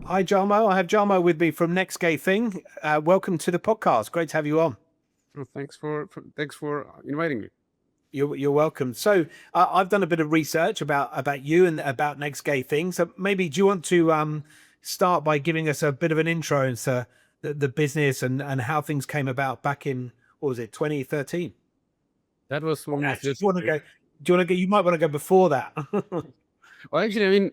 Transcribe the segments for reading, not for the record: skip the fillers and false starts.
Hi, Jarmo. I have Jarmo with me from Next Gay Thing. Welcome to the podcast. Great to have you on. Well, thanks for inviting me. You're welcome. So I've done a bit of research about you and about Next Gay Thing. So maybe do you want to start by giving us a bit of an intro into the business and how things came about back in, what was it, 2013? That was almost Actually, just. do you want to go? Do you want to go? You might want to go before that. Well, actually, I mean,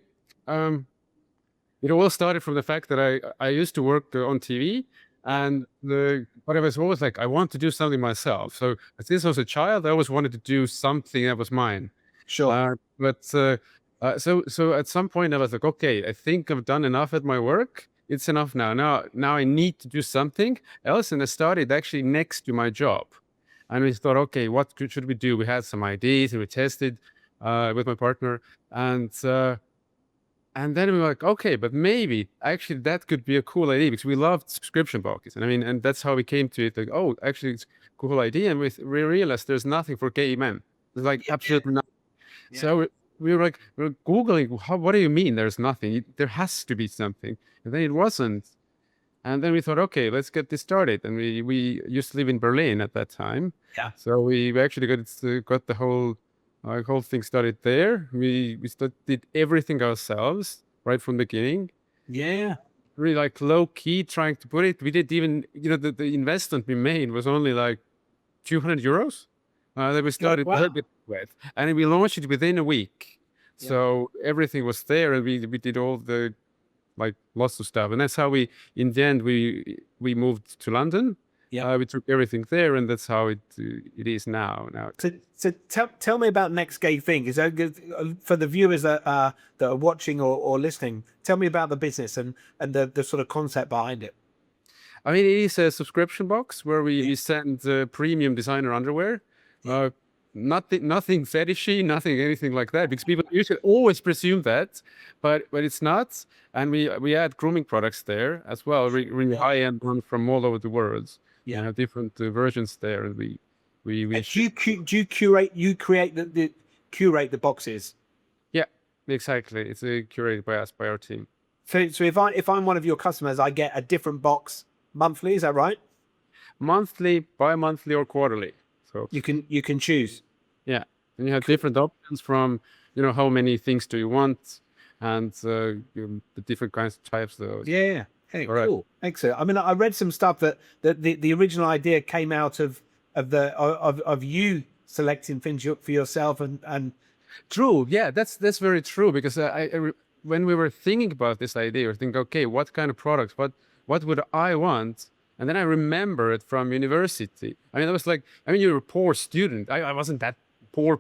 it all started from the fact that I used to work on TV, and but I was always like, I want to do something myself. So since I was a child, I always wanted to do something that was mine. Sure. So at some point I was like, okay, I think I've done enough at my work. It's enough now. Now I need to do something else, and I started actually next to my job. And we thought, okay, should we do? We had some ideas and we tested with my partner, and then we were like, okay, but maybe actually that could be a cool idea because we loved subscription boxes. And I mean, and that's how we came to it. Like, oh, actually, it's a cool idea. And we realized there's nothing for gay men. There's like absolutely nothing. Yeah. So we were Googling, what do you mean there's nothing? There has to be something. And then it wasn't. And then we thought, okay, let's get this started. And we used to live in Berlin at that time. Yeah. So we actually got the whole thing started there. We did everything ourselves right from the beginning. Yeah. Really like low key trying to put it. We did even, the investment we made was only like 200 euros that we started with. And we launched it within a week. Yeah. So everything was there, and we did all the lots of stuff. And that's how in the end, we moved to London. Yeah. We took everything there, and that's how it is now. So tell me about Next Gay Thing. Is that good for the viewers that are watching or listening? Tell me about the business and the sort of concept behind it. I mean, it is a subscription box where we send premium designer underwear. Nothing fetishy, anything like that, because people usually always presume that, but it's not. And we add grooming products there as well, really high end one from all over the world. Yeah. We have different versions there, and we do you curate the boxes? Yeah, exactly. It's curated by us, by our team. So if I'm one of your customers, I get a different box monthly. Is that right? Monthly, bi-monthly, or quarterly. So you can choose. Yeah, and you have different options from how many things do you want, and the different kinds of types. Yeah. Hey, cool. Excellent. I mean, I read some stuff that the original idea came out of you selecting things for yourself and. True. Yeah, that's very true, because when we were thinking about this idea, we think, okay, what kind of products, what would I want? And then I remember it from university. I mean, I was like, you're a poor student. I wasn't that poor,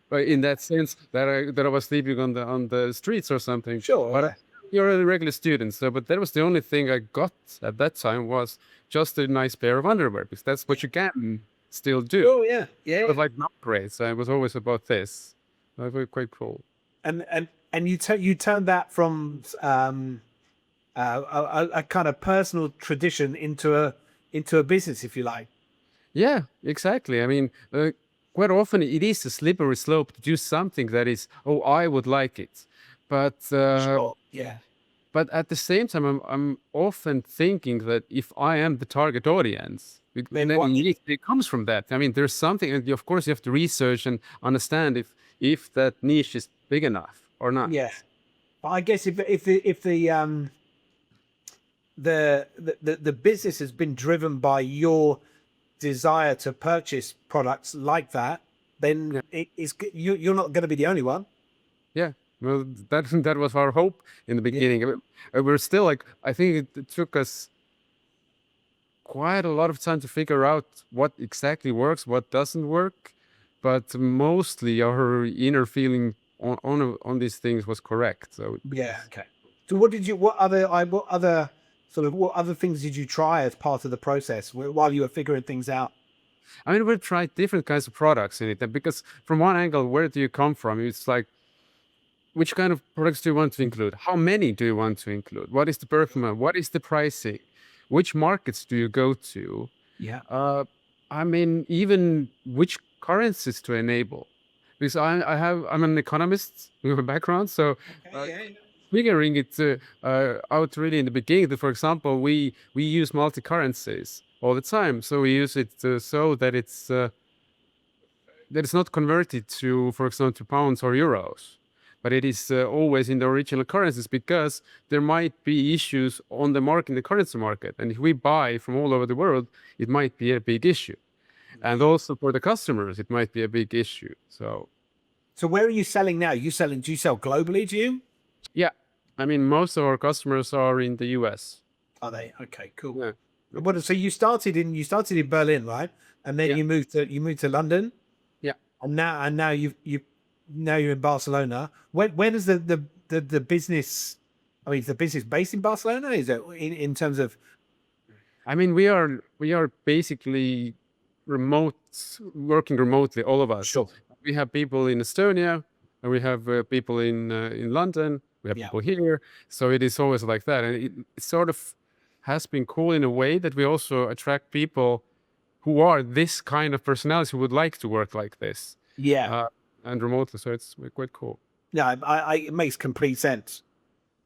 but in that sense that I was sleeping on the streets or something. Sure. But you're a regular student. So, but that was the only thing I got at that time, was just a nice pair of underwear, because that's what you can still do. Oh yeah. It was like an upgrade. So it was always about this. That was quite cool. And you turned that from a kind of personal tradition into a business, if you like. Yeah, exactly. I mean, quite often it is a slippery slope to do something that is, oh, I would like it, but Sure. Yeah. But at the same time, I'm often thinking that if I am the target audience, then it comes from that. I mean, there's something, and of course you have to research and understand if that niche is big enough or not. Yeah, but I guess if the business has been driven by your desire to purchase products like that, then you're not going to be the only one. Yeah. Well, that was our hope in the beginning. We're still like, I think it took us quite a lot of time to figure out what exactly works, what doesn't work, but mostly our inner feeling on these things was correct. So yeah. Okay. So what other things did you try as part of the process while you were figuring things out? I mean, we tried different kinds of products in it, because from one angle, where do you come from? It's like, which kind of products do you want to include? How many do you want to include? What is the performance? What is the pricing? Which markets do you go to? Yeah. I mean, even which currencies to enable, because I'm an economist with a background, so figuring it out really in the beginning. For example, we use multi currencies all the time, so we use it so that it's not converted to, for example, to pounds or euros, but it is always in the original currencies, because there might be issues on the market, in the currency market, and if we buy from all over the world, it might be a big issue, and also for the customers, it might be a big issue. So where are you selling now? You selling? Do you sell globally? Do you? Yeah, I mean, most of our customers are in the US. Are they? Okay, cool. Yeah. What? So you started in Berlin, right? And then Yeah. you moved to London, Yeah. and now now you're in Barcelona. When is the business? I mean, is the business based in Barcelona? Is it in terms of? I mean, we are basically working remotely, all of us. Sure. We have people in Estonia, and we have people in London. We have Yeah. people here, so it is always like that, and it sort of has been cool in a way that we also attract people who are this kind of personalities, who would like to work like this, Yeah. and remotely. So it's quite cool. Yeah. It makes complete sense.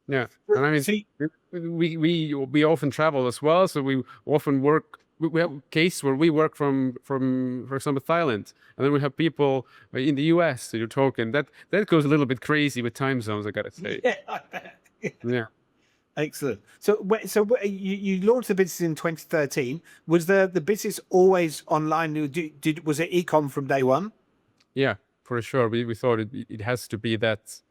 Yeah, and I mean, See, we often travel as well, so we often work. We have a case where we work from, for example, Thailand, and then we have people in the US. So you're talking that goes a little bit crazy with time zones, I gotta say. yeah, I bet. Yeah. Excellent. You launched the business in 2013. Was the business always online? Was it ecom from day one? Yeah, for sure. We thought it has to be that.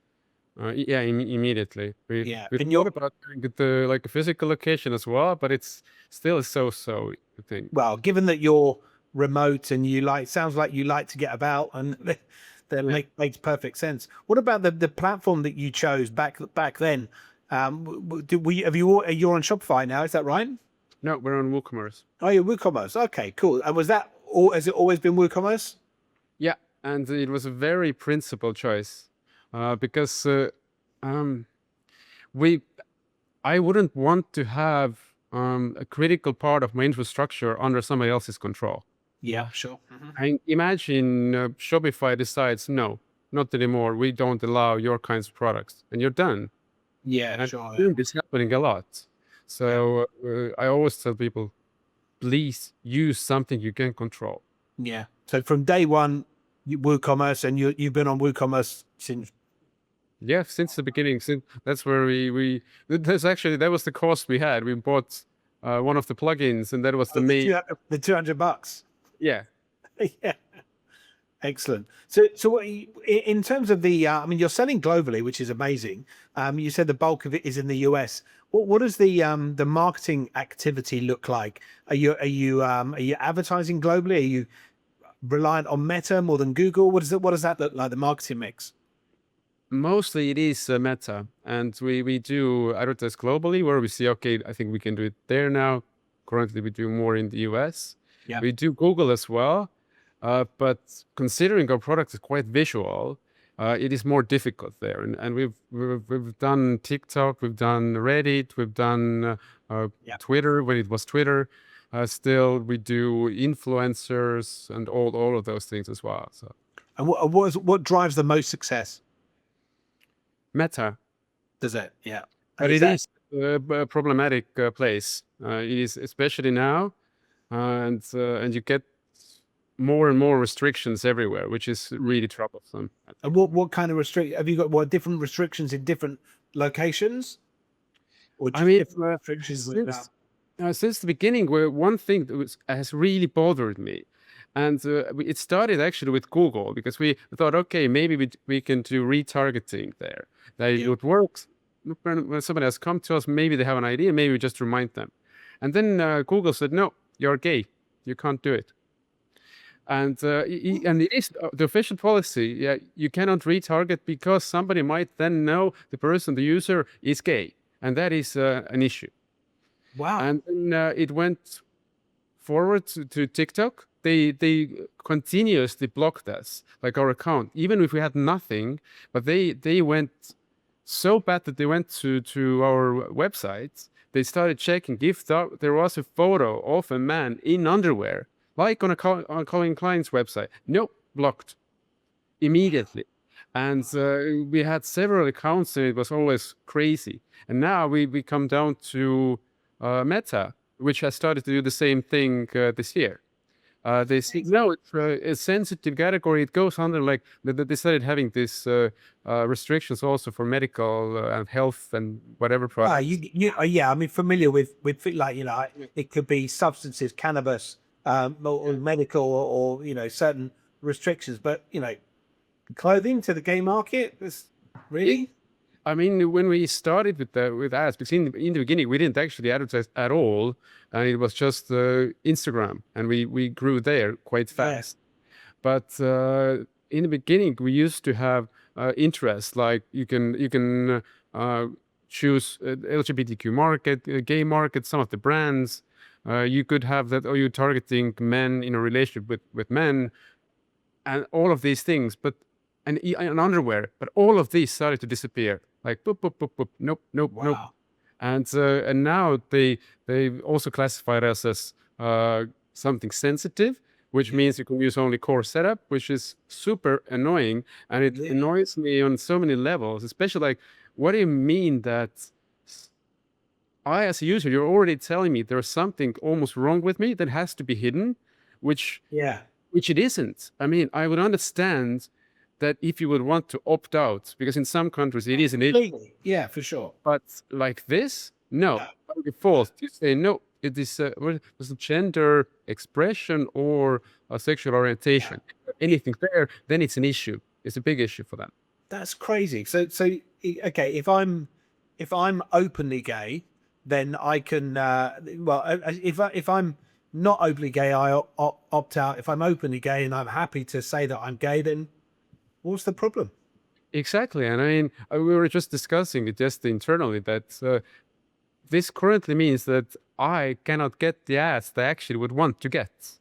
Yeah, immediately. Yeah, We and thought about doing it, like a physical location as well, but it's still so. I think. well, given that you're remote and sounds like you like to get about, and that makes perfect sense. What about the platform that you chose back then? You're on Shopify now? Is that right? No, we're on WooCommerce. Oh, you're WooCommerce. Okay, cool. And was that all? Has it always been WooCommerce? Yeah, and it was a very principled choice, because I wouldn't want to have a critical part of my infrastructure under somebody else's control. Yeah, sure. I imagine Shopify decides, no, not anymore. We don't allow your kinds of products, and you're done. Yeah, And sure. I've seen this happening a lot. So I always tell people, please use something you can control. Yeah. So from day one, WooCommerce, and you've been on WooCommerce since. Yeah, since the beginning. That's where that was the cost we had. We bought one of the plugins, and that was the main. The $200. Yeah. Yeah. Excellent. So in terms of I mean, you're selling globally, which is amazing. You said the bulk of it is in the US. What does the marketing activity look like? Are you advertising globally? Are you reliant on Meta more than Google? What does that look like? The marketing mix? Mostly it is Meta, and we do advertise globally, where we see, okay, I think we can do it there now. Currently, we do more in the US. Yeah. We do Google as well, but considering our product is quite visual, it is more difficult there. And we've done TikTok, we've done Reddit, we've done Twitter when it was Twitter. Still, we do influencers and all of those things as well. So. And what drives the most success? Meta. Does it? Yeah. But it is a problematic place. It is, especially now, and you get more and more restrictions everywhere, which is really troublesome. And what kind of have you got? Different restrictions in different locations? Or I mean, restrictions since the beginning, one thing that has really bothered me, and it started actually with Google, because we thought, okay, maybe we can do retargeting there. That it would work. When somebody has come to us, maybe they have an idea, maybe we just remind them. And then Google said, no, you're gay. You can't do it. And it is the official policy. Yeah, you cannot retarget, because somebody might then know the user is gay. And that is an issue. Wow. And then it went forward to TikTok. They continuously blocked us, like our account, even if we had nothing. But they went so bad that they went to our website. They started checking if there was a photo of a man in underwear, like on a Calling Klein's website. Nope, blocked immediately. And we had several accounts, and it was always crazy. And now we come down to Meta, which has started to do the same thing this year. They say, no, it's a sensitive category. It goes under like they started having these restrictions also for medical and health and whatever products. Yeah, I'm familiar with like, it could be substances, cannabis, or medical, or certain restrictions, but clothing to the gay market is really. I mean, when we started with ads, because in the beginning we didn't actually advertise at all, and it was just Instagram, and we grew there quite fast. But in the beginning, we used to have interests like you can choose LGBTQ market, gay market, some of the brands. You could have that, or you're targeting men in a relationship with men, and all of these things. But and underwear, but all of these started to disappear. Like boop boop boop boop. Nope nope nope. Wow. And now they also classified us as something sensitive, which means you can use only core setup, which is super annoying, and it annoys me on so many levels. Especially like, what do you mean that I, as a user, you're already telling me there's something almost wrong with me that has to be hidden, which it isn't. I mean, I would understand that if you would want to opt out, because in some countries it is an issue. Yeah, for sure. But like this, no. By default, you say no. It is what was a gender expression or a sexual orientation. Anything there, then it's an issue. It's a big issue for them. That's crazy. So okay, if I'm openly gay, then I can if I'm not openly gay, I opt out. If I'm openly gay and I'm happy to say that I'm gay, then what's the problem? Exactly. And I mean, we were just discussing it just internally that this currently means that I cannot get the ads that I actually would want to get.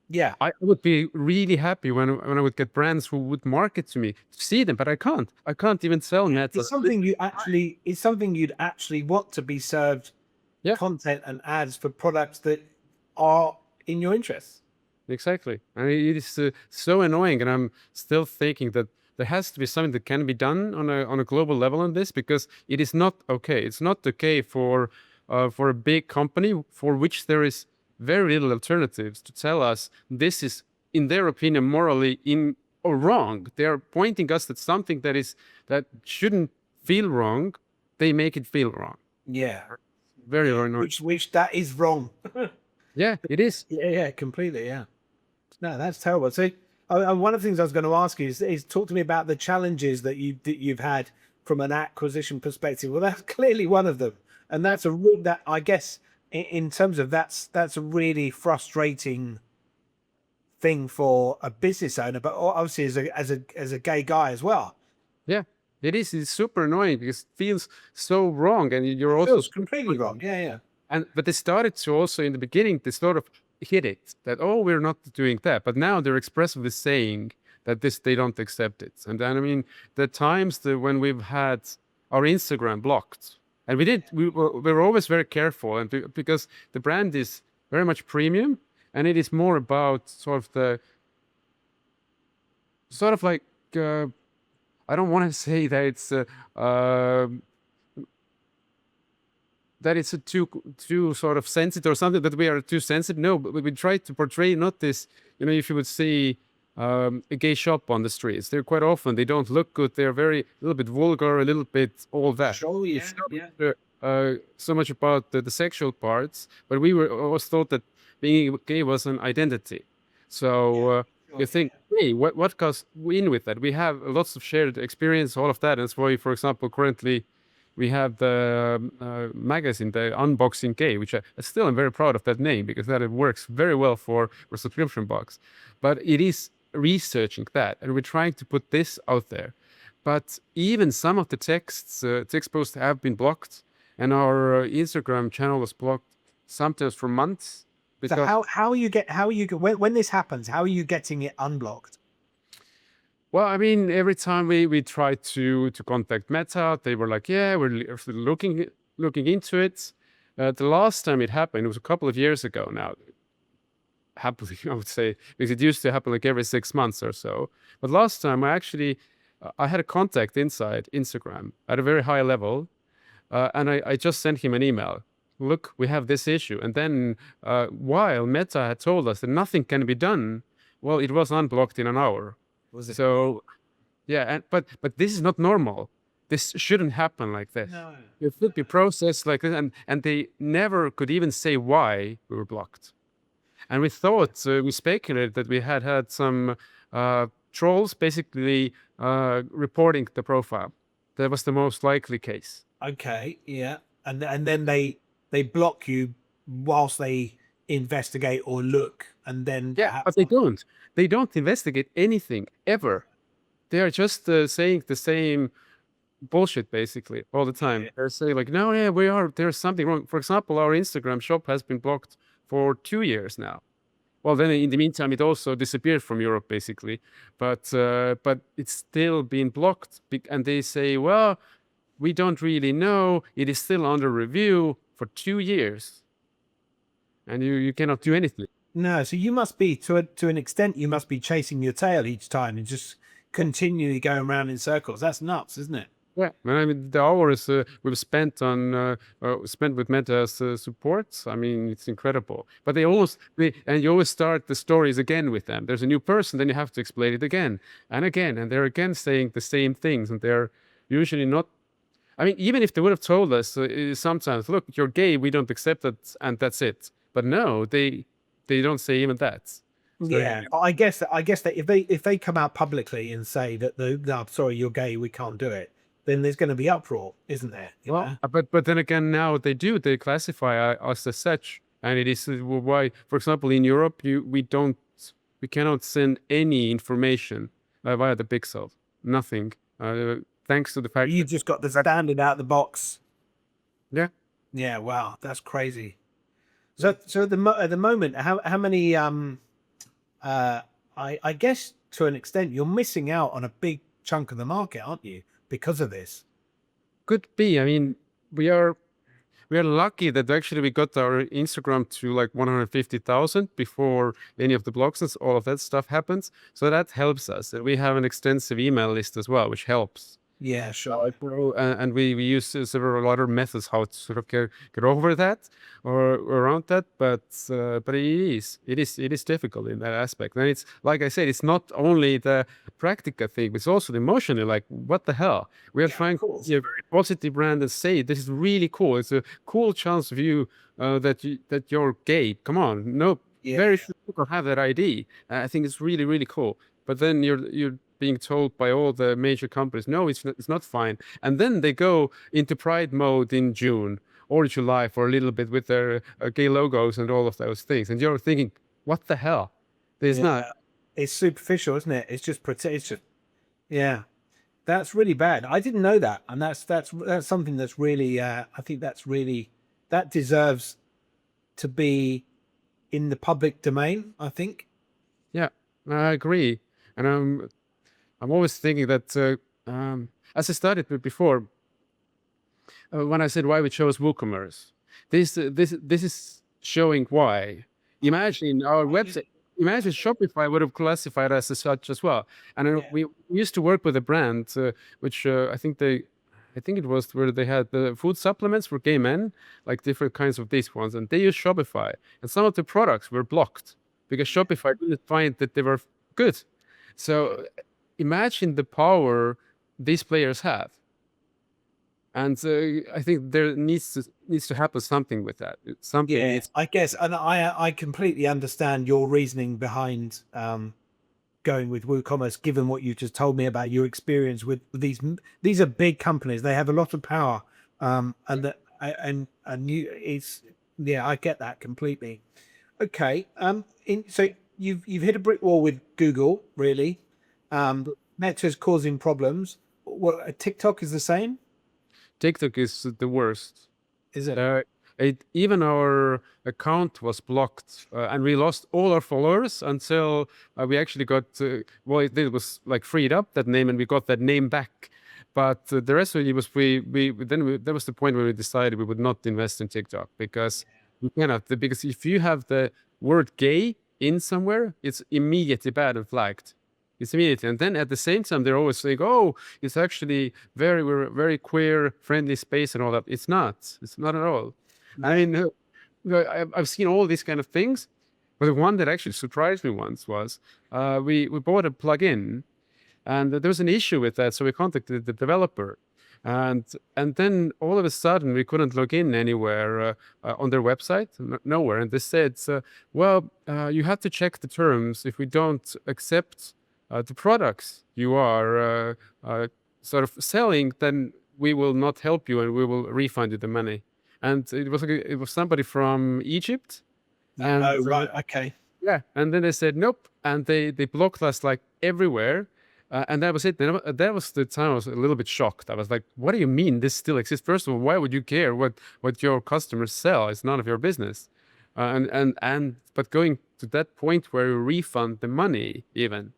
Yeah. I would be really happy when I would get brands who would market to me to see them, but I can't. I can't even sell net. It's something you'd actually want to be served content and ads for products that are in your interests. Exactly. I mean, it is so annoying, and I'm still thinking that there has to be something that can be done on a global level on this, because it is not okay. It's not okay for a big company for which there is very little alternatives to tell us this is, in their opinion, morally or wrong. They are pointing us at something that shouldn't feel wrong. They make it feel wrong. Yeah. Very annoying. Which that is wrong. Yeah, it is. Yeah, completely. Yeah. No, that's terrible. So, one of the things I was going to ask you is talk to me about the challenges that you've had from an acquisition perspective. Well, that's clearly one of them, and that's that I guess in terms of that's a really frustrating thing for a business owner, but obviously as a gay guy as well. Yeah, it is. It's super annoying because it feels so wrong, and you're also completely wrong. Yeah. But they started to also, in the beginning, they sort of hit it that, oh, we're not doing that. But now they're expressively saying that they don't accept it. And then, I mean, the times when we've had our Instagram blocked, and we were always very careful, and because the brand is very much premium, and it is more about sort of like, I don't want to say that it's that it's a too sort of sensitive or something, that we are too sensitive. No, but we try to portray not this, if you would see a gay shop on the streets, they're quite often, they don't look good. They're a little bit vulgar, a little bit all that. Sure, yeah. It's not so much about the sexual parts, but we were always thought that being gay was an identity. So you think, hey, what goes in with that? We have lots of shared experience, all of that. And that's why, for example, currently, we have the magazine, the Unboxing Gay, which I still am very proud of that name, because that it works very well for subscription box. But it is researching that, and we're trying to put this out there. But even some of the texts, text posts have been blocked, and our Instagram channel was blocked sometimes for months. So when this happens, how are you getting it unblocked? Well, I mean, every time we tried to contact Meta, they were like, yeah, we're looking into it. The last time it happened, it was a couple of years ago now. Happily, I would say, because it used to happen like every 6 months or so. But last time I actually I had a contact inside Instagram at a very high level, and I just sent him an email. Look, we have this issue. And then while Meta had told us that nothing can be done, well, it was unblocked in an hour. Was it? So yeah, but this is not normal. This shouldn't happen like this. No. It should be processed like this, and they never could even say why we were blocked. And we thought, we speculated that we had some trolls basically reporting the profile. That was the most likely case. Okay, yeah, and then they block you whilst they investigate or look, and then Yeah, but they don't. They don't investigate anything ever. They are just saying the same bullshit basically all the time. Yeah. They're saying like, no, yeah, there's something wrong. For example, our Instagram shop has been blocked for 2 years now. Well, then in the meantime, it also disappeared from Europe basically, but it's still being blocked. And they say, well, we don't really know. It is still under review for 2 years, and you cannot do anything. No, so you must be to an extent you must be chasing your tail each time and just continually going around in circles. That's nuts, isn't it? Yeah, I mean the hours we've spent with Meta as support. I mean it's incredible. But and you always start the stories again with them. There's a new person, then you have to explain it again, and they're again saying the same things, and they're usually not. I mean, even if they would have told us sometimes, look, you're gay, we don't accept that, and that's it. But no, they don't say even that. So, Yeah, I guess that if they come out publicly and say that no, sorry, you're gay, we can't do it, then there's going to be uproar, isn't there? well, but then again, now they classify us as such, and it is why, for example, in Europe, we cannot send any information via the pixel, nothing, thanks to the fact You just got the standard out of the box. yeah. Yeah, wow, that's crazy. So at the moment, how many I guess to an extent you're missing out on a big chunk of the market, aren't you, because of this? Could be. I mean, we are lucky that actually we got our Instagram to like 150,000 before any of the blocks and all of that stuff happens. So that helps us. And we have an extensive email list as well, which helps. Yeah, sure. And we use several other methods how to sort of get over that or around that, but it is difficult in that aspect. And it's like I said, it's not only the practical thing, it's also the emotional. Like, what the hell? We are trying to be a very positive brand and say this is really cool. It's a cool chance of you that you're gay. Come on, no, very few people have that ID. I think it's really really cool. But then you're being told by all the major companies, no, it's not fine. And then they go into pride mode in June or July for a little bit with their gay logos and all of those things. And you're thinking, what the hell? There's not. It's superficial, isn't it? It's just yeah. That's really bad. I didn't know that. And that's something that's really, I think that deserves to be in the public domain, I think. Yeah, I agree. And I'm always thinking that, as I started with before, when I said why we chose WooCommerce, this is showing why. Imagine our website. Imagine Shopify would have classified us as such as well. And we used to work with a brand, which I think it was where they had the food supplements for gay men, like different kinds of these ones, and they used Shopify. And some of the products were blocked because Shopify didn't find that they were good. So imagine the power these players have, and I think there needs to happen something with that. I guess, and I completely understand your reasoning behind going with WooCommerce, given what you just told me about your experience with these. These are big companies; they have a lot of power, and I get that completely. Okay, so you've hit a brick wall with Google, really. Meta's causing problems. What, TikTok is the same? TikTok is the worst. Is it? Even our account was blocked, and we lost all our followers until we actually got it was like freed up, that name, and we got that name back. But the rest of it was there was the point where we decided we would not invest in TikTok because we cannot. Because if you have the word gay in somewhere, it's immediately bad and flagged. It's immediately. And then at the same time, they're always saying, "Oh, it's actually we're a very queer friendly space and all that." It's not. It's not at all. I mean, I've seen all these kind of things, but the one that actually surprised me once was we bought a plugin, and there was an issue with that, so we contacted the developer, and then all of a sudden we couldn't log in anywhere on their website, nowhere. And they said, "Well, you have to check the terms. If we don't accept the products you are sort of selling, then we will not help you and we will refund you the money." And it was somebody from Egypt, and Oh, right. Okay. yeah, and then they said nope, and they blocked us like everywhere, and that was it. That was the time I was a little bit shocked. I was like, "What do you mean this still exists? First of all, why would you care what your customers sell? It's none of your business." But going to that point where you refund the money even,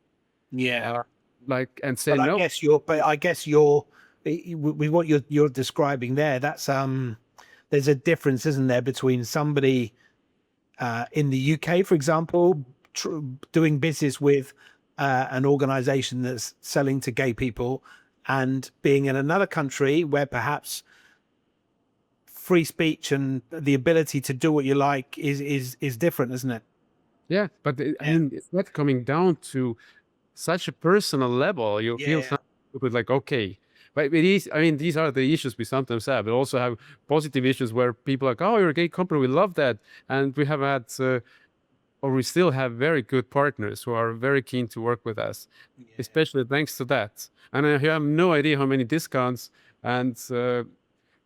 Yeah. like, and say But no. I guess you're with what you're describing there. That's there's a difference, isn't there, between somebody in the UK, for example, doing business with an organization that's selling to gay people, and being in another country where perhaps free speech and the ability to do what you like is different, isn't it? Yeah, but I mean, it's not coming down to such a personal level. You feel Yeah. something like, okay, but it is. I mean, these are the issues we sometimes have. We also have positive issues where people are like, "Oh, you're a gay company. We love that," and we have had, or we still have very good partners who are very keen to work with us, especially thanks to that. And I have no idea how many discounts and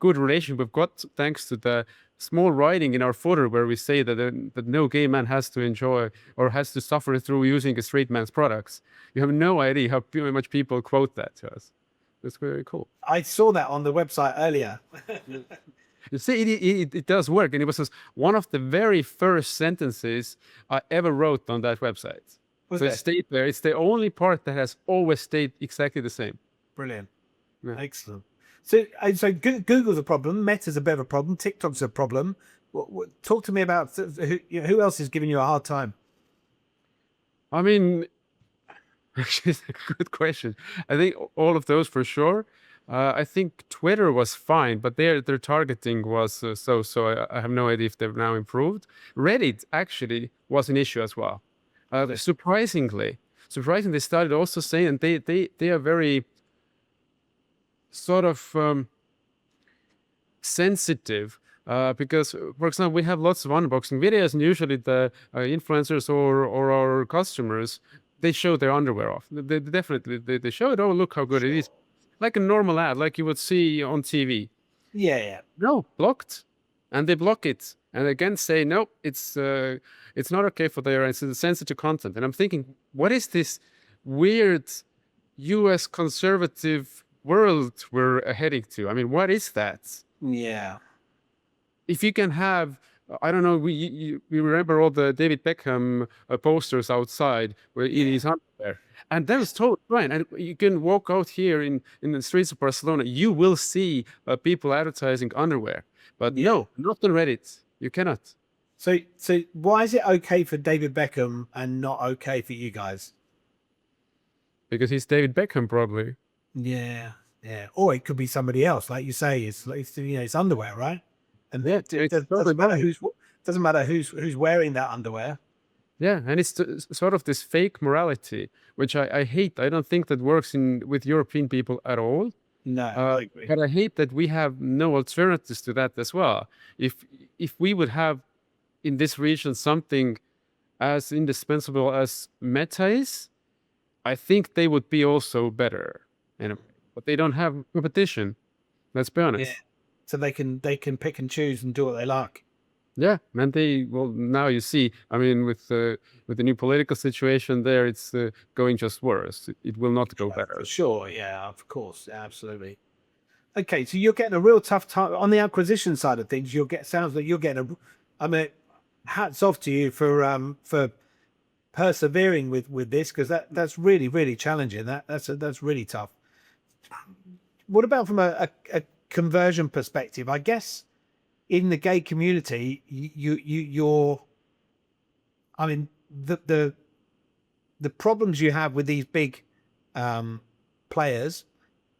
good relation we've got thanks to the small writing in our footer where we say that no gay man has to enjoy or has to suffer through using a straight man's products. You have no idea how much people quote that to us. That's very cool. I saw that on the website earlier. You see, it does work, and it was just one of the very first sentences I ever wrote on that website. So it stayed there. It's the only part that has always stayed exactly the same. Brilliant. Yeah. Excellent. So Google's a problem. Meta's a bit of a problem. TikTok's a problem. Talk to me about who else is giving you a hard time? I mean, actually, it's a good question. I think all of those for sure. I think Twitter was fine, but their targeting was so. I have no idea if they've now improved. Reddit actually was an issue as well. Surprisingly, they started also saying, and they are very sort of sensitive. Because, for example, we have lots of unboxing videos, and usually the influencers or our customers, they show their underwear off. They definitely they show it. Oh, look how good it is, like a normal ad, like you would see on TV. Yeah. No, blocked, and they block it, and again say no, it's not okay for their it's sensitive content. And I'm thinking, what is this weird U.S. conservative world we're heading to? I mean, what is that? Yeah. If you can have, I don't know, we remember all the David Beckham posters outside where it is underwear, and that was totally fine. And you can walk out here in the streets of Barcelona, you will see people advertising underwear, but no, not on Reddit. You cannot. So why is it okay for David Beckham and not okay for you guys? Because he's David Beckham, probably. Yeah. Or it could be somebody else, like you say. It's underwear, right? And it doesn't matter who's wearing that underwear. Yeah, and it's sort of this fake morality, which I hate. I don't think that works with European people at all. No, I agree. But I hate that we have no alternatives to that as well. If we would have in this region something as indispensable as Meta is, I think they would be also better. But they don't have competition. Let's be honest. Yeah. So they can pick and choose and do what they like. Yeah, and now you see. I mean, with the new political situation there, it's going just worse. It will not go better. For sure, yeah, of course, absolutely. Okay, so you're getting a real tough time on the acquisition side of things. Sounds like you're getting I mean, hats off to you for persevering with this, because that's really, really challenging. That's really tough. What about from a conversion perspective? I guess in the gay community, you're I mean, the the problems you have with these big players,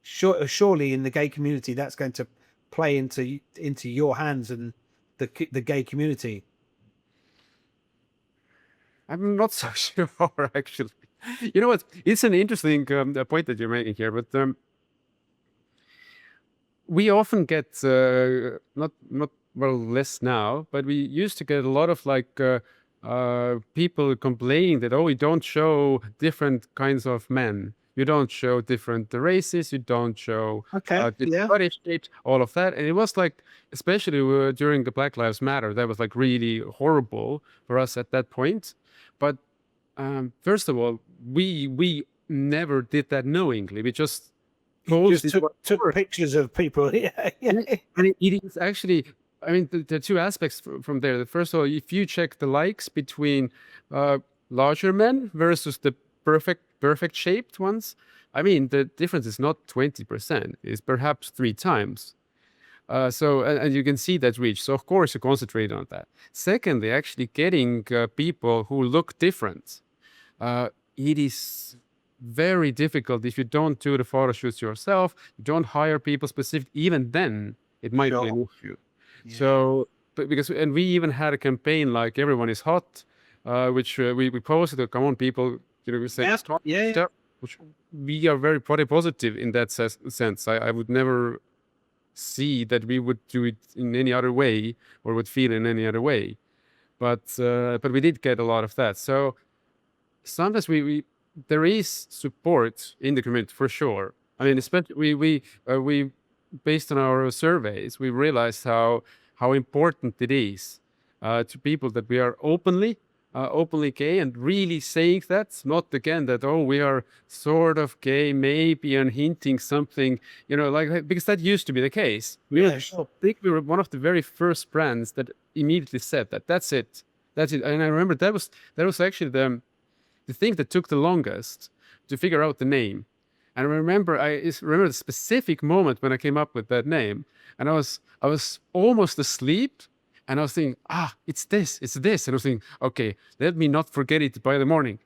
surely in the gay community, that's going to play into your hands and the gay community. I'm not so sure, actually. You know what? It's an interesting point that you're making here, but we often get not well, less now, but we used to get a lot of like people complaining that, oh, you don't show different kinds of men, you don't show different races, you don't show Okay. different body shapes, all of that. And it was like, especially during the Black Lives Matter, that was like really horrible for us at that point. But first of all, we never did that knowingly. We just Just took pictures of people. Yeah, yeah. and it is actually, I mean, there are two aspects from there. The first of all, if you check the likes between larger men versus the perfect shaped ones, I mean, the difference is not 20%, it's perhaps 3 times. And you can see that reach. So of course you concentrate on that. Secondly, actually getting people who look different. It is very difficult if you don't do the photo shoots yourself, you don't hire people specific, even then it might be an issue. Yeah. So, and we even had a campaign like Everyone is Hot, which we posted, come on people, we say, which we are very positive in that sense. I would never see that we would do it in any other way or would feel in any other way. But we did get a lot of that. So sometimes there is support in the community for sure. I mean, especially we based on our surveys, we realized how important it is to people that we are openly gay and really saying that, not again that, oh, we are sort of gay, maybe, and hinting something, like, because that used to be the case. I think we were one of the very first brands that immediately said that. That's it. And I remember that was actually the thing that took the longest to figure out the name. And I remember the specific moment when I came up with that name, and I was almost asleep, and I was thinking, it's this. And I was thinking, okay, let me not forget it by the morning.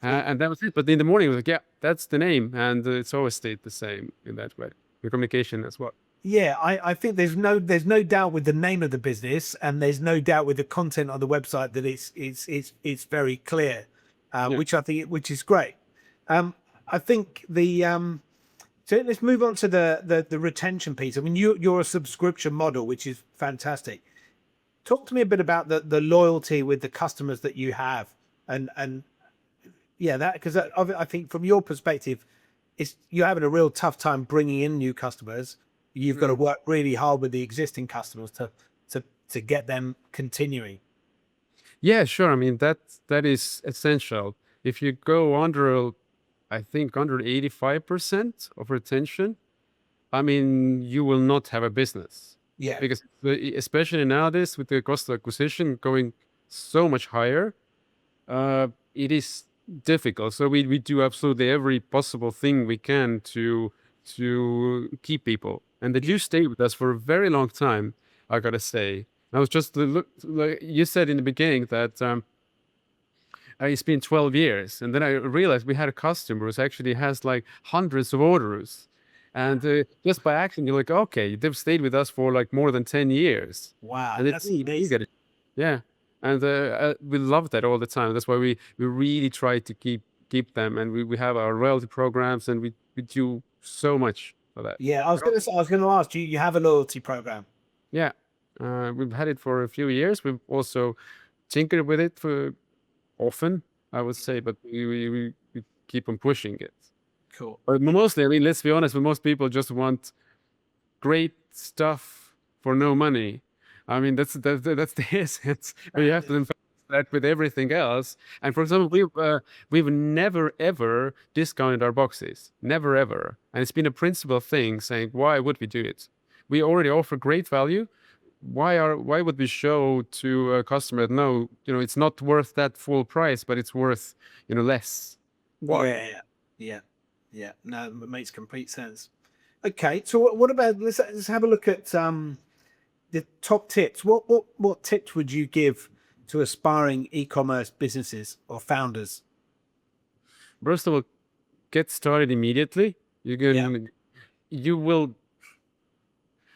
And that was it. But in the morning, I was like, yeah, that's the name. And it's always stayed the same in that way. The communication as well. Yeah, I think there's no doubt with the name of the business, and there's no doubt with the content on the website that it's very clear, which is great. I think so let's move on to the retention piece. I mean, you're a subscription model, which is fantastic. Talk to me a bit about the loyalty with the customers that you have, and yeah, that, because I think from your perspective, you're having a real tough time bringing in new customers. You've got to work really hard with the existing customers to get them continuing. Yeah, sure. I mean, that is essential. If you go under 85% of retention, I mean, you will not have a business. Yeah. Because especially nowadays with the cost of acquisition going so much higher, it is difficult. So we do absolutely every possible thing we can to keep people, and they do stay with us for a very long time, I gotta say. I was just like you said in the beginning that it's been 12 years, and then I realized we had a customer who actually has like hundreds of orders. And just by accident, you're like, okay, they've stayed with us for like more than 10 years. Wow, and that's amazing. Yeah, and we love that all the time. That's why we really try to keep them, and we have our loyalty programs, and we do so much for that. Yeah, I was going to ask you have a loyalty program? Yeah, we've had it for a few years. We've also tinkered with it for often, I would say, but we keep on pushing it. Cool. But mostly, I mean, let's be honest, most people just want great stuff for no money. I mean, that's the essence. You have to invest that with everything else. And for example, we've never ever discounted our boxes, never ever. And it's been a principal thing, saying, why would we do it? We already offer great value. Why would we show to a customer that no, it's not worth that full price, but it's worth less? Why? Yeah. No, it makes complete sense. Okay, so what about let's have a look at the top tips. What tips would you give to aspiring e-commerce businesses or founders? First of all, get started immediately. You can, you will,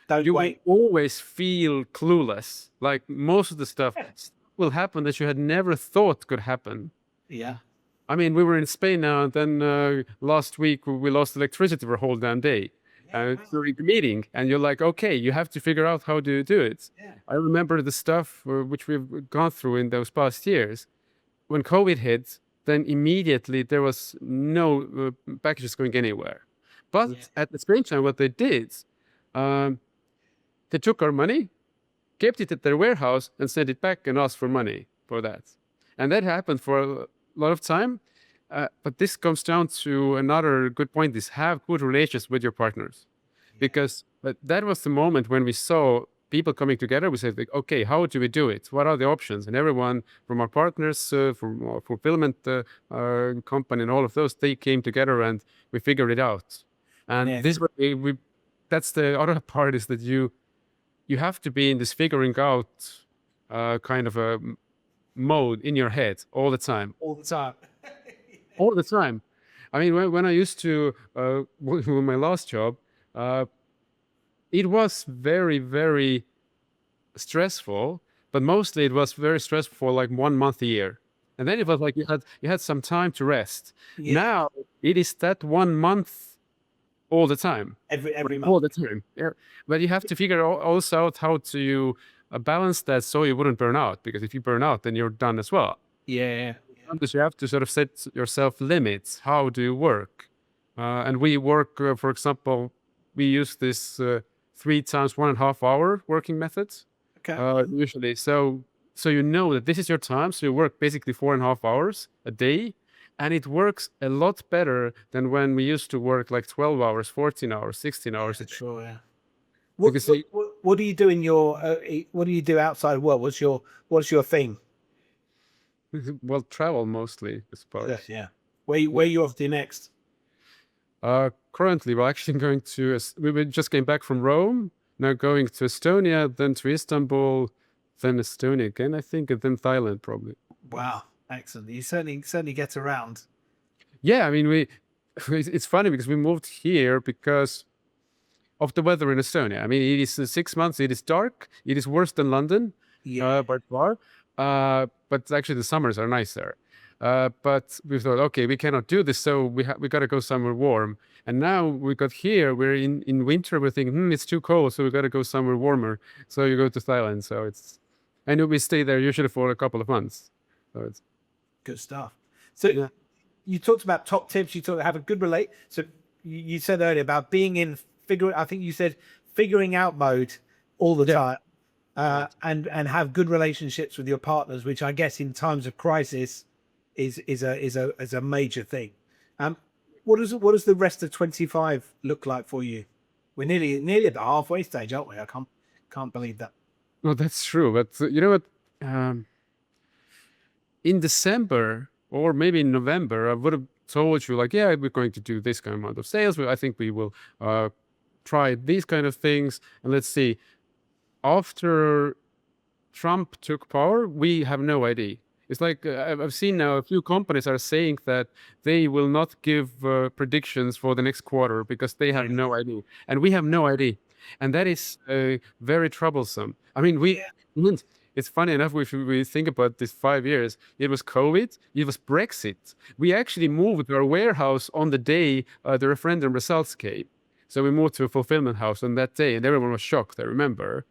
Don't you will wait. always feel clueless. Like most of the stuff will happen that you had never thought could happen. Yeah. I mean, we were in Spain now, and then last week we lost electricity for a whole damn day during the meeting. And you're like, okay, you have to figure out how to do it. Yeah. I remember the stuff which we've gone through in those past years. When COVID hit, then immediately there was no packages going anywhere. But at the same time, what they did, they took our money, kept it at their warehouse, and sent it back and asked for money for that. And that happened for a lot of time. But this comes down to another good point: is have good relations with your partners, because that was the moment when we saw people coming together. We said, like, okay, how do we do it? What are the options? And everyone from our partners, from our fulfillment company, and all of those, they came together and we figured it out. And this way, that's the other part, is that you have to be in this figuring out kind of a mode in your head all the time. All the time. All the time. I mean, when I used to work with my last job, it was very, very stressful, but mostly it was very stressful for like 1 month a year. And then it was like you had some time to rest. Now it is that 1 month all the time. Every month. All the time. Yeah. But you have to figure also out how to balance that so you wouldn't burn out, because if you burn out, then you're done as well. Yeah. Because you have to sort of set yourself limits. How do you work? And we work, for example, we use this 3 times 1.5 hour working method. Okay. Usually. So you know that this is your time. So you work basically 4.5 hours a day. And it works a lot better than when we used to work like 12 hours, 14 hours, 16 hours a day. Sure, yeah. What do you do in your what do you do outside work? What's your thing? Well, travel mostly, I suppose. Yeah. Where you off to next? Currently, we're actually going to, we just came back from Rome, now going to Estonia, then to Istanbul, then Estonia again, I think, and then Thailand probably. Wow, excellent. You certainly get around. Yeah, I mean, it's funny because we moved here because of the weather in Estonia. I mean, it is 6 months, it is dark, it is worse than London, by far. But actually the summers are nice there. But we thought, okay, we cannot do this, so we got to go somewhere warm. And now we got here, we're in winter, we're thinking, it's too cold, so we got to go somewhere warmer. So you go to Thailand. So and we stay there usually for a couple of months. So it's good stuff. So you talked about top tips. You talked have a good relate. So you said earlier about being in I think you said figuring out mode all the time. And have good relationships with your partners, which I guess in times of crisis is a major thing. What does the rest of 25 look like for you? We're nearly at the halfway stage, aren't we? I can't believe that. Well, that's true, but you know what? In December or maybe in November, I would have told you like, yeah, we're going to do this kind of amount of sales. I think we will try these kind of things, and let's see. After Trump took power, we have no idea. It's like I've seen now a few companies are saying that they will not give predictions for the next quarter because they have no idea. And we have no idea. And that is very troublesome. I mean, it's funny enough, if we think about this 5 years, it was COVID, it was Brexit. We actually moved our warehouse on the day the referendum results came. So we moved to a fulfillment house on that day, and everyone was shocked, I remember.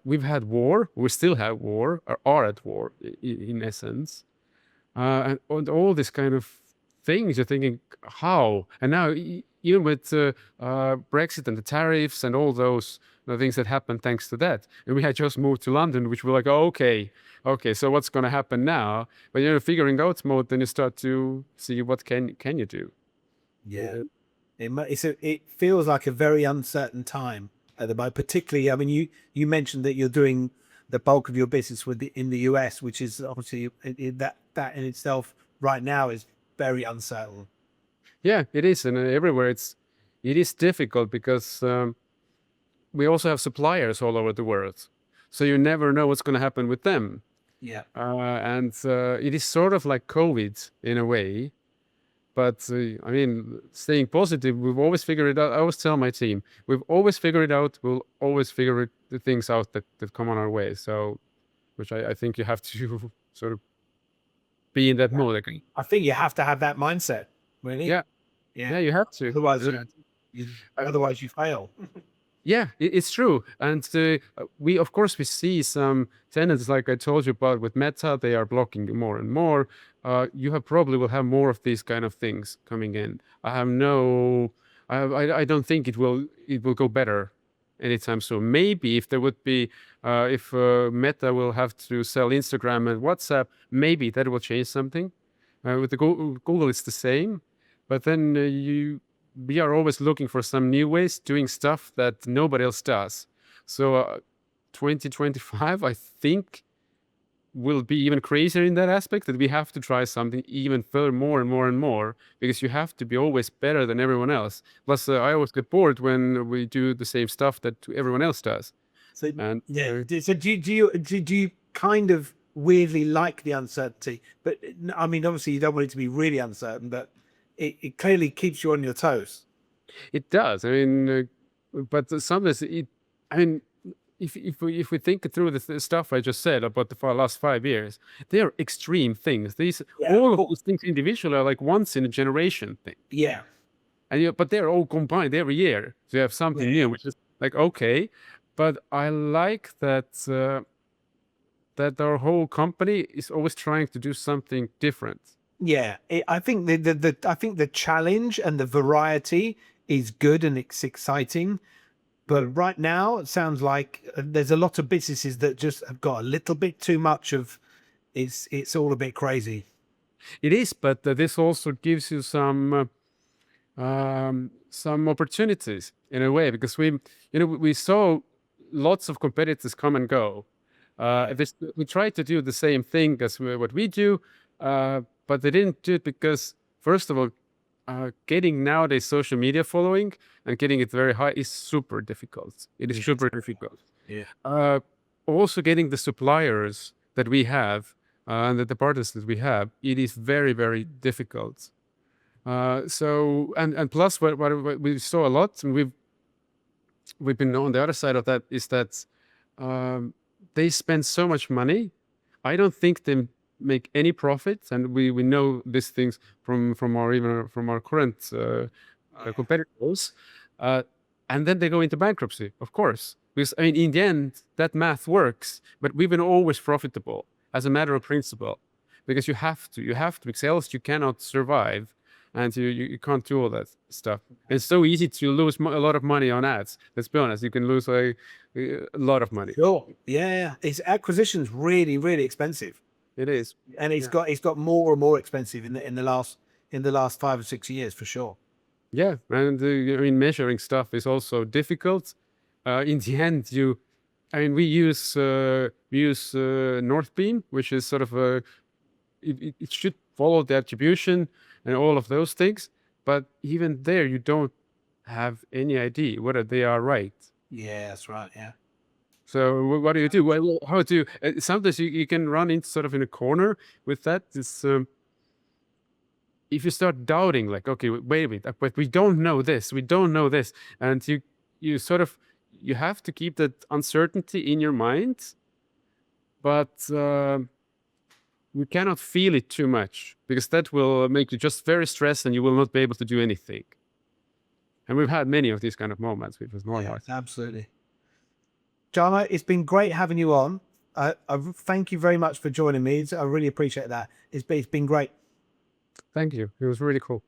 We've had war, we still have war, or are at war in essence. And all this kind of things, you're thinking, how? And now, even with Brexit and the tariffs and all those things that happened thanks to that. And we had just moved to London, which we're like, oh, okay, so what's going to happen now? But you're figuring out mode, then you start to see what can you do. Yeah. It feels like a very uncertain time at the moment, particularly. I mean, you mentioned that you're doing the bulk of your business in the US, which is obviously that in itself right now is very uncertain. Yeah, it is, and everywhere it is difficult because we also have suppliers all over the world, so you never know what's going to happen with them. Yeah, and it is sort of like COVID in a way. But I mean, staying positive, we've always figured it out. I always tell my team, we've always figured it out. We'll always figure the things out that come on our way. So, which I think you have to sort of be in that mode. Like, I think you have to have that mindset, really. yeah, Yeah. yeah, you have to. Otherwise, Uh, otherwise you fail. Yeah, it's true. And we, of course, we see some tendencies, like I told you about with Meta, they are blocking more and more. You have probably will have more of these kind of things coming in. I have no, I don't think it will go better anytime soon. Maybe if there would be, if Meta will have to sell Instagram and WhatsApp, maybe that will change something. With the Google, it's the same, but then we are always looking for some new ways doing stuff that nobody else does. So 2025, I think, will be even crazier in that aspect, that we have to try something even further, more and more and more, because you have to be always better than everyone else. Plus, I always get bored when we do the same stuff that everyone else does. So And yeah. So do you kind of weirdly like the uncertainty? But I mean, obviously you don't want it to be really uncertain, but it clearly keeps you on your toes. it does. I mean, but sometimes I mean, if we think through the stuff I just said about the last 5 years, they are extreme things. These Yeah. all of those things individually are like once in a generation thing, Yeah. and but they're all combined every year. So you have something new, which is like okay. But I like that that our whole company is always trying to do something different. Yeah, I think I think the challenge and the variety is good and it's exciting. But right now, it sounds like there's a lot of businesses that just have got a little bit too much of it's all a bit crazy. It is, but this also gives you some opportunities in a way, because we saw lots of competitors come and go. We tried to do the same thing as what we do, but they didn't do it because, first of all, getting nowadays social media following and getting it very high is super difficult. It is super difficult. Yeah. Also, getting the suppliers that we have and the partners that we have, it is very, very difficult. So and plus, what we saw a lot, and we've been on the other side of that, is that they spend so much money. I don't think they make any profits, and we know these things from our current competitors, and then they go into bankruptcy, of course, because I mean, in the end, that math works, but we've been always profitable as a matter of principle, because you have to, because else you cannot survive, and you can't do all that stuff. It's so easy to lose a lot of money on ads. Let's be honest, you can lose a lot of money. Sure. Yeah. Its acquisition's really, really expensive. It is. And it's got more and more expensive in the last 5 or 6 years for sure. Yeah, and I mean, measuring stuff is also difficult. In the end, we use Northbeam, which is sort of it should follow the attribution and all of those things, but even there, you don't have any idea whether they are right. Yeah, that's right. Yeah. So what do you do? Well, how to? Sometimes you can run into sort of in a corner with that. It's if you start doubting, like, okay, wait a minute, but we don't know this, and you sort of you have to keep that uncertainty in your mind, but you cannot feel it too much, because that will make you just very stressed, and you will not be able to do anything. And we've had many of these kind of moments, which was normal. Yeah, absolutely. Jarmo, it's been great having you on. I thank you very much for joining me. I really appreciate that. It's been great. Thank you. It was really cool.